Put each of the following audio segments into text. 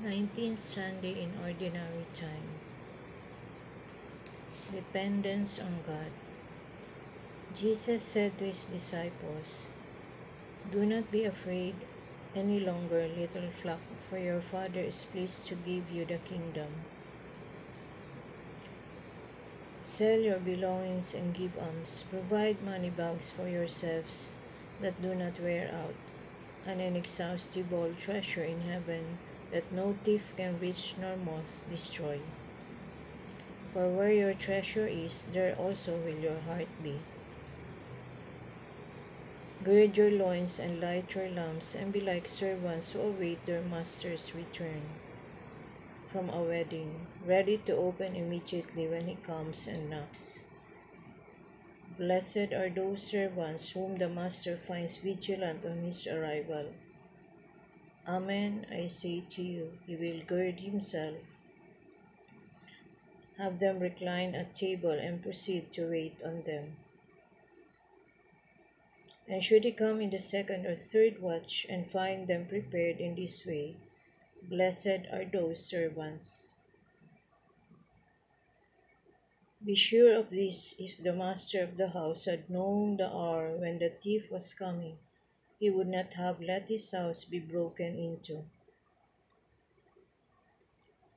19th Sunday in Ordinary Time. Dependence on God. Jesus said to his disciples, "Do not be afraid any longer, little flock, for your Father is pleased to give you the kingdom. Sell your belongings and give alms. Provide money bags for yourselves that do not wear out, and an inexhaustible treasure in heaven that no thief can reach nor moth destroy. For where your treasure is, there also will your heart be. Gird your loins and light your lamps, and be like servants who await their master's return from a wedding, ready to open immediately when he comes and knocks. Blessed are those servants whom the master finds vigilant on his arrival. Amen, I say to you, he will gird himself, have them recline at table, and proceed to wait on them. And should he come in the second or third watch and find them prepared in this way, blessed are those servants. Be sure of this: if the master of the house had known the hour when the thief was coming, he would not have let his house be broken into.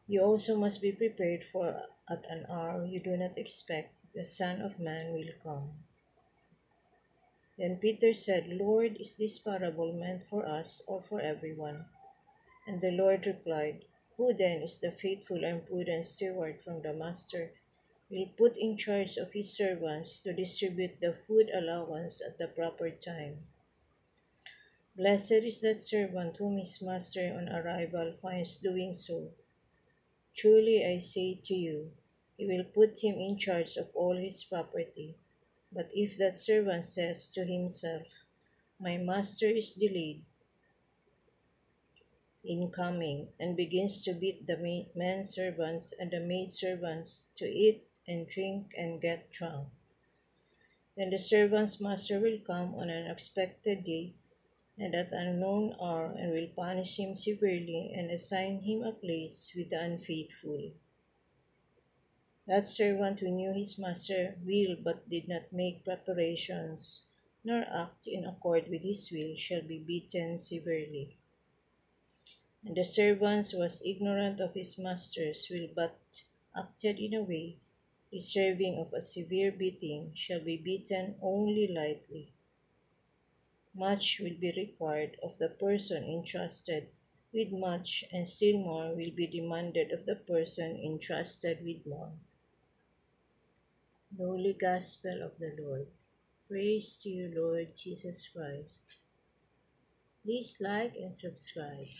You also must be prepared, for at an hour you do not expect the Son of Man will come." Then Peter said, "Lord, is this parable meant for us or for everyone?" And the Lord replied, "Who then is the faithful and prudent steward from the master will put in charge of his servants to distribute the food allowance at the proper time? Blessed is that servant whom his master on arrival finds doing so. Truly I say to you, he will put him in charge of all his property. But if that servant says to himself, 'My master is delayed in coming,' and begins to beat the men servants and the maid servants, to eat and drink and get drunk, then the servant's master will come on an unexpected day and at an unknown hour, and will punish him severely and assign him a place with the unfaithful. That servant who knew his master will but did not make preparations, nor act in accord with his will, shall be beaten severely. And the servant who was ignorant of his master's will but acted in a way deserving of a severe beating, shall be beaten only lightly. Much will be required of the person entrusted with much, and still more will be demanded of the person entrusted with more." The Holy Gospel of the Lord. Praise to you, Lord Jesus Christ. Please like and subscribe.